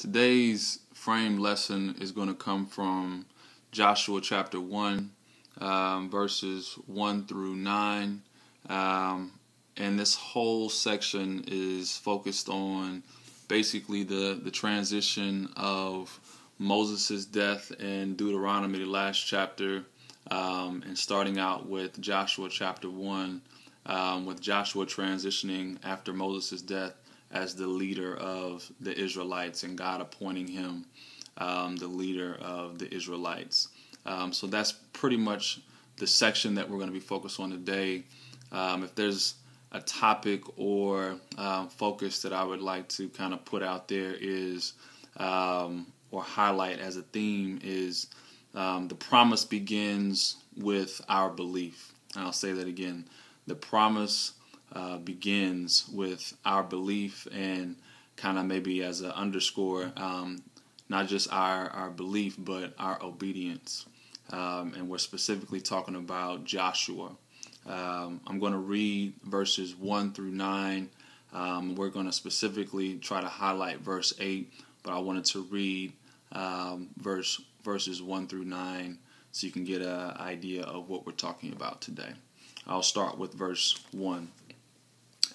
Today's frame lesson is going to come from Joshua chapter 1, verses 1 through 9. And this whole section is focused on basically the transition of Moses' death in Deuteronomy, the last chapter, and starting out with Joshua chapter 1, with Joshua transitioning after Moses' death as the leader of the Israelites and God appointing him the leader of the Israelites. So that's pretty much the section that we're going to be focused on today. If there's a topic or focus that I would like to kind of put out there is, or highlight as a theme, is the promise begins with our belief. And I'll say that again. The promise begins with our belief, and kind of maybe as an underscore, not just our belief, but our obedience. And we're specifically talking about Joshua. I'm going to read verses 1 through 9. We're going to specifically try to highlight verse 8, but I wanted to read verses 1 through 9 so you can get an idea of what we're talking about today. I'll start with verse 1.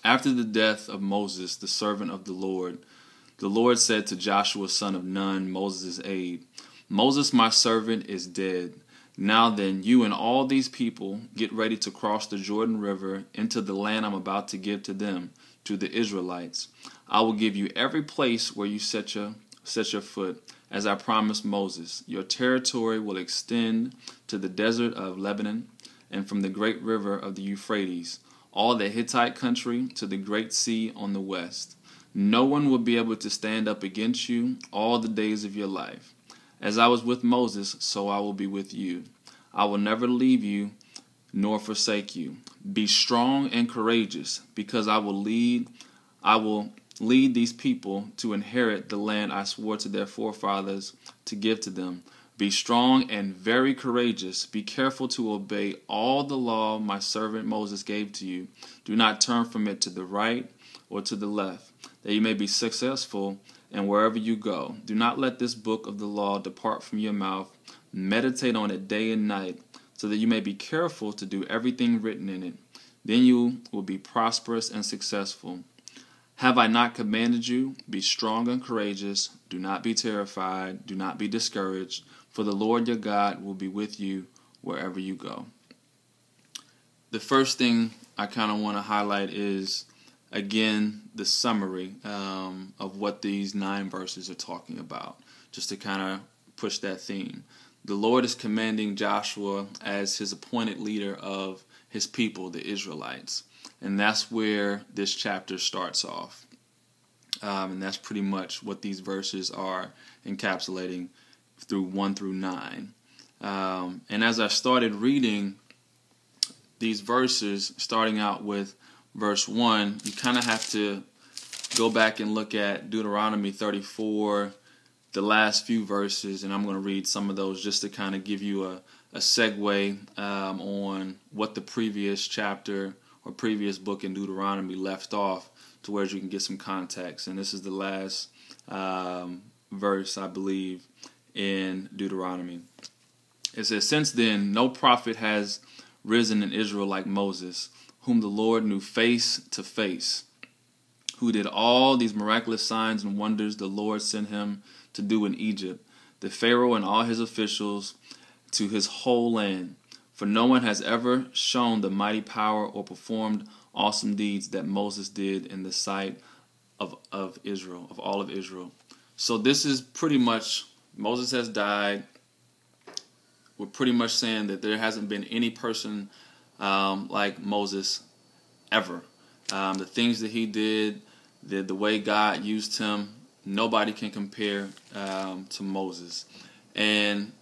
After the death of Moses, the servant of the Lord said to Joshua son of Nun, Moses' aide, Moses, my servant, is dead. Now then, you and all these people get ready to cross the Jordan River into the land I'm about to give to them, to the Israelites. I will give you every place where you set your foot, as I promised Moses. Your territory will extend to the desert of Lebanon, and from the great river of the Euphrates, all the Hittite country to the great sea on the west. No one will be able to stand up against you all the days of your life. As I was with Moses, so I will be with you. I will never leave you nor forsake you. Be strong and courageous, because I will lead these people to inherit the land I swore to their forefathers to give to them. Be strong and very courageous. Be careful to obey all the law my servant Moses gave to you. Do not turn from it to the right or to the left, that you may be successful and wherever you go. Do not let this book of the law depart from your mouth. Meditate on it day and night, so that you may be careful to do everything written in it. Then you will be prosperous and successful. Have I not commanded you? Be strong and courageous. Do not be terrified. Do not be discouraged, for the Lord your God will be with you wherever you go. The first thing I kind of want to highlight is, again, the summary of what these 9 verses are talking about, just to kind of push that theme. The Lord is commanding Joshua as his appointed leader of his people, the Israelites. And that's where this chapter starts off. And that's pretty much what these verses are encapsulating through 1 through 9. And as I started reading these verses, starting out with verse 1, you kind of have to go back and look at Deuteronomy 34, the last few verses, and I'm going to read some of those just to kind of give you a segue on what the previous chapter or previous book in Deuteronomy left off, to where you can get some context. And this is the last verse, I believe, in Deuteronomy. It says, Since then, no prophet has risen in Israel like Moses, whom the Lord knew face to face, who did all these miraculous signs and wonders the Lord sent him to do in Egypt, the Pharaoh and all his officials, to his whole land. For no one has ever shown the mighty power or performed awesome deeds that Moses did in the sight of Israel, of all of Israel. So this is pretty much, Moses has died. We're pretty much saying that there hasn't been any person like Moses ever. The things that he did, the way God used him, nobody can compare to Moses. And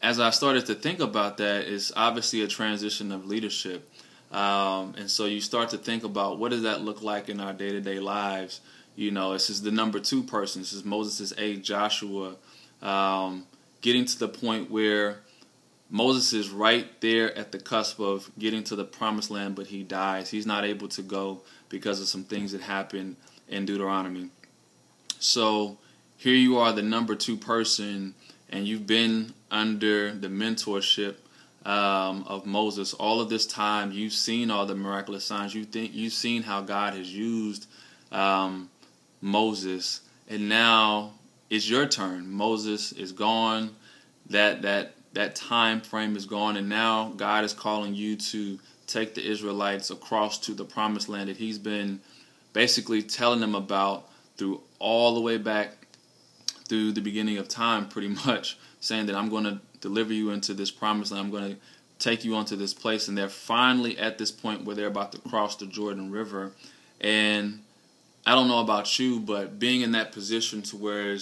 as I started to think about that, it's obviously a transition of leadership. And so you start to think about, what does that look like in our day-to-day lives? You know, this is the number 2 person. This is Moses' aide, Joshua, getting to the point where Moses is right there at the cusp of getting to the promised land, but he dies. He's not able to go because of some things that happened in Deuteronomy. So here you are, the number 2 person, and you've been under the mentorship of Moses all of this time. You've seen all the miraculous signs. You've seen how God has used Moses, and now it's your turn. Moses is gone. That time frame is gone, and now God is calling you to take the Israelites across to the promised land that He's been basically telling them about through all the way back through the beginning of time, pretty much saying that I'm going to deliver you into this promised land. I'm going to take you onto this place, and they're finally at this point where they're about to cross the Jordan River. And I don't know about you, but being in that position to where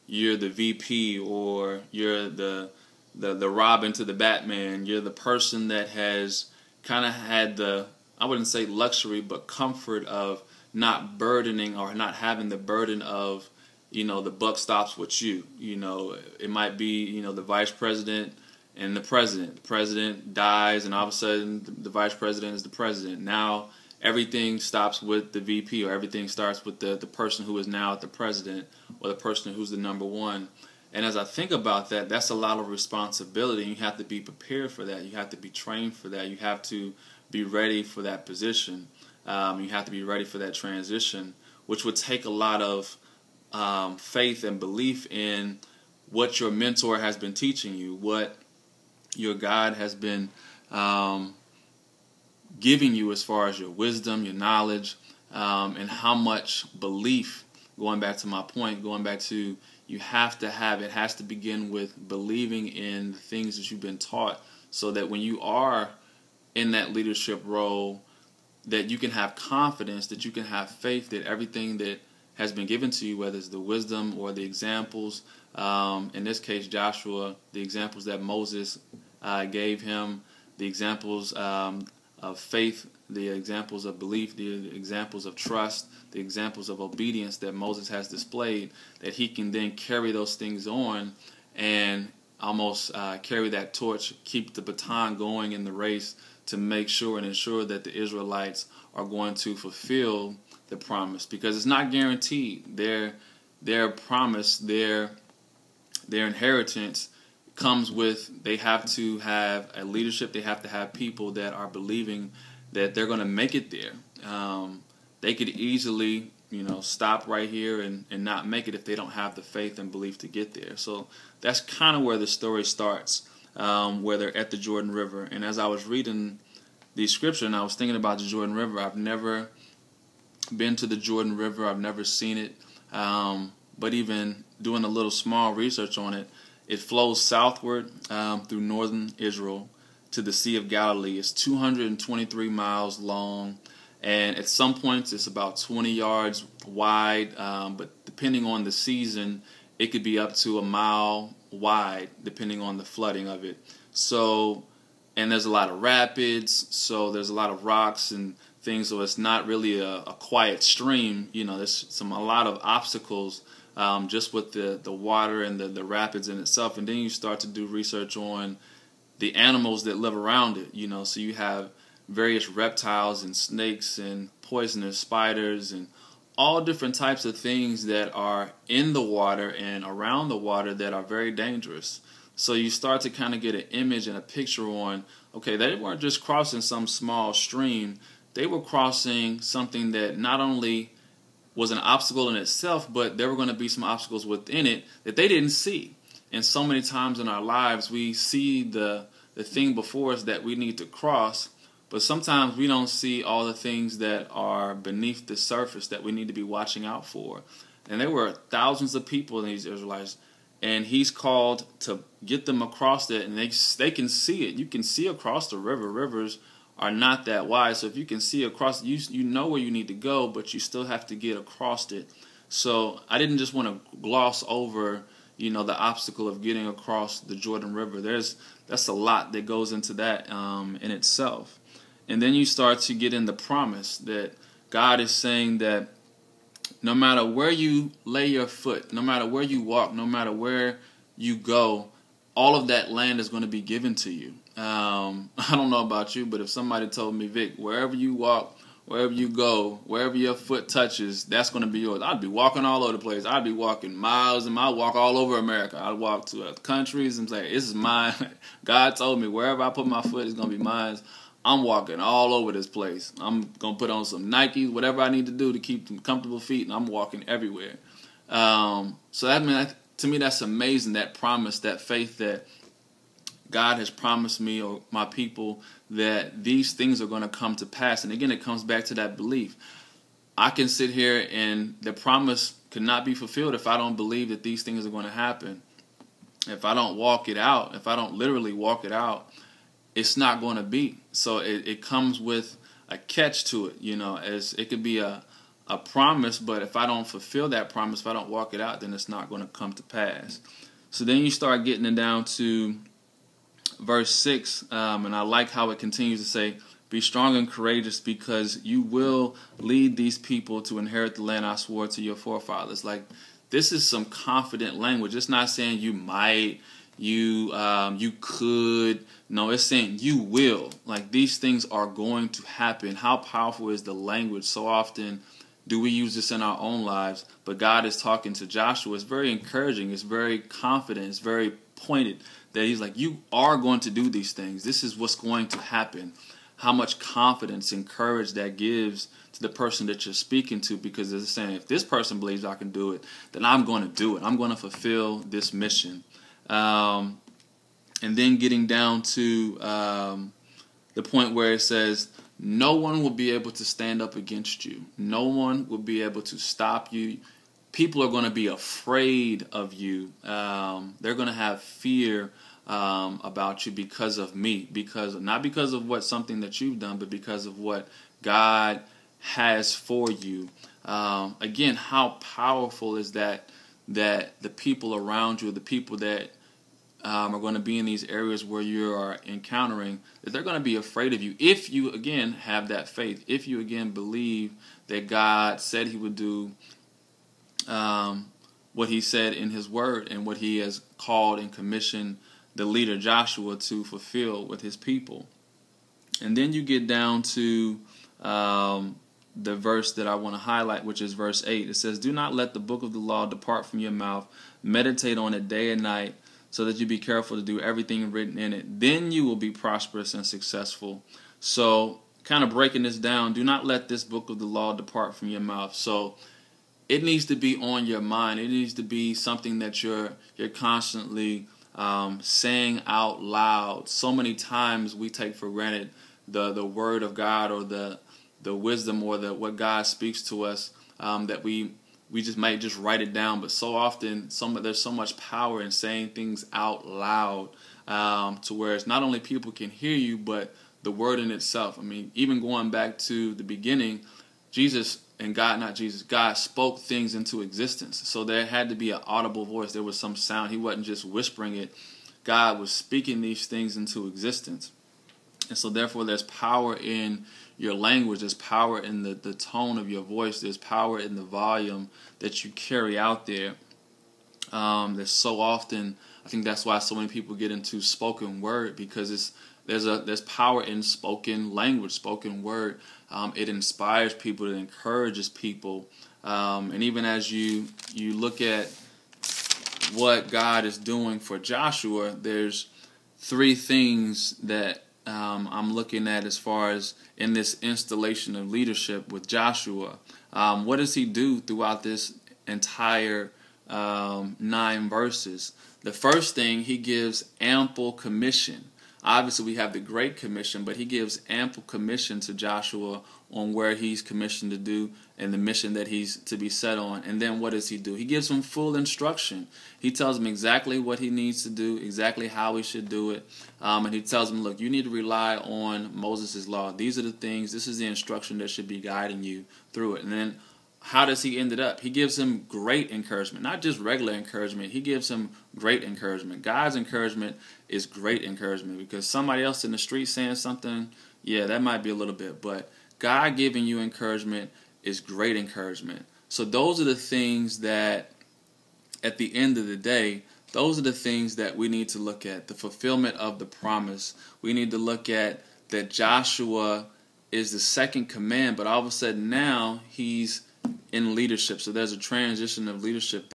you're the VP, or you're the Robin to the Batman, you're the person that has kind of had the, I wouldn't say luxury, but comfort of not burdening or not having the burden of, the buck stops with you. It might be, the vice president and the president. The president dies, and all of a sudden the vice president is the president. Now everything stops with the VP, or everything starts with the person who is now the president, or the person who's the number 1. And as I think about that, that's a lot of responsibility. You have to be prepared for that. You have to be trained for that. You have to be ready for that position. You have to be ready for that transition, which would take a lot of faith and belief in what your mentor has been teaching you, what your God has been giving you as far as your wisdom, your knowledge, and how much belief, going back to my point, going back to you have to have, it has to begin with believing in the things that you've been taught, so that when you are in that leadership role, that you can have confidence, that you can have faith that everything that has been given to you, whether it's the wisdom or the examples, in this case Joshua, the examples that Moses gave him, the examples of faith, the examples of belief, the examples of trust, the examples of obedience that Moses has displayed, that he can then carry those things on and almost carry that torch, keep the baton going in the race to make sure and ensure that the Israelites are going to fulfill the promise, because it's not guaranteed. Their promise, their inheritance comes with, they have to have a leadership, they have to have people that are believing that they're going to make it there. They could easily, stop right here and not make it if they don't have the faith and belief to get there. So that's kind of where the story starts, where they're at the Jordan River. And as I was reading the scripture and I was thinking about the Jordan River, I've never been to the Jordan River, I've never seen it, but even doing a little small research on it, it flows southward through northern Israel to the Sea of Galilee. It's 223 miles long, and at some points it's about 20 yards wide, but depending on the season, it could be up to a mile wide, depending on the flooding of it. So, and there's a lot of rapids, so there's a lot of rocks and things, so it's not really a quiet stream. There's a lot of obstacles just with the water and the rapids in itself. And then you start to do research on the animals that live around it, so you have various reptiles and snakes and poisonous spiders and all different types of things that are in the water and around the water that are very dangerous. So you start to kind of get an image and a picture on, okay, they weren't just crossing some small stream, they were crossing something that not only was an obstacle in itself, but there were going to be some obstacles within it that they didn't see. And so many times in our lives, we see the thing before us that we need to cross, but sometimes we don't see all the things that are beneath the surface that we need to be watching out for. And there were thousands of people in these Israelites, and he's called to get them across it, and they can see it. You can see across the river. Rivers are not that wide, so if you can see across, you know where you need to go, but you still have to get across it. So I didn't just want to gloss over, the obstacle of getting across the Jordan River. That's a lot that goes into that in itself. And then you start to get in the promise that God is saying that no matter where you lay your foot, no matter where you walk, no matter where you go, all of that land is going to be given to you. I don't know about you, but if somebody told me, Vic, wherever you walk, wherever you go, wherever your foot touches, that's going to be yours. I'd be walking all over the place. I'd be walking miles and miles. I'd walk all over America. I'd walk to other countries and say, this is mine. God told me wherever I put my foot is going to be mine. I'm walking all over this place. I'm going to put on some Nikes, whatever I need to do to keep them comfortable feet, and I'm walking everywhere. So that to me, that's amazing, that promise, that faith that God has promised me or my people that these things are going to come to pass. And again, it comes back to that belief. I can sit here and the promise cannot be fulfilled if I don't believe that these things are going to happen. If I don't walk it out, if I don't literally walk it out, it's not going to be. So it comes with a catch to it, as it could be a promise, but if I don't fulfill that promise, if I don't walk it out, then it's not going to come to pass. So then you start getting it down to verse 6, and I like how it continues to say, be strong and courageous because you will lead these people to inherit the land I swore to your forefathers. Like, this is some confident language. It's not saying you might, you could. No, it's saying you will. Like, these things are going to happen. How powerful is the language? So often do we use this in our own lives, but God is talking to Joshua. It's very encouraging. It's very confident. It's very pointed that he's like, you are going to do these things. This is what's going to happen. How much confidence and courage that gives to the person that you're speaking to, because it's saying, if this person believes I can do it, then I'm going to do it. I'm going to fulfill this mission. And then getting down to the point where it says, no one will be able to stand up against you. No one will be able to stop you. People are going to be afraid of you. They're going to have fear about you because of me. Not because of something that you've done, but because of what God has for you. Again, how powerful is that the people around you, the people that are going to be in these areas where you are encountering, that they're going to be afraid of you if you, again, have that faith. If you, again, believe that God said he would do what he said in his word and what he has called and commissioned the leader Joshua to fulfill with his people. And then you get down to the verse that I want to highlight, which is verse 8. It says, do not let the book of the law depart from your mouth. Meditate on it day and night, so that you be careful to do everything written in it. Then you will be prosperous and successful. So kind of breaking this down, do not let this book of the law depart from your mouth. So it needs to be on your mind. It needs to be something that you're constantly saying out loud. So many times we take for granted the word of God or the wisdom or what God speaks to us, that we just might just write it down. But so often there's so much power in saying things out loud, to where it's not only people can hear you, but the word in itself. I mean, even going back to the beginning, God spoke things into existence. So there had to be an audible voice. There was some sound. He wasn't just whispering it. God was speaking these things into existence. And so therefore there's power in your language. There's power in the tone of your voice. There's power in the volume that you carry out there. There's so often, I think that's why so many people get into spoken word, because there's power in spoken language, spoken word. It inspires people, it encourages people. And even as you look at what God is doing for Joshua, there's three things that I'm looking at as far as in this installation of leadership with Joshua. What does he do throughout this entire 9 verses? The first thing, he gives ample commission. Obviously, we have the Great Commission, but he gives ample commission to Joshua on where he's commissioned to do and the mission that he's to be set on. And then what does he do? He gives him full instruction. He tells him exactly what he needs to do, exactly how he should do it. And he tells him, look, you need to rely on Moses' law. These are the things, this is the instruction that should be guiding you through it. And then how does he end it up? He gives him great encouragement, not just regular encouragement. He gives him great encouragement. God's encouragement is great encouragement, because somebody else in the street saying something, yeah, that might be a little bit, but God giving you encouragement is great encouragement. So those are the things that, at the end of the day, those are the things that we need to look at. The fulfillment of the promise. We need to look at that Joshua is the second command, but all of a sudden now he's in leadership. So there's a transition of leadership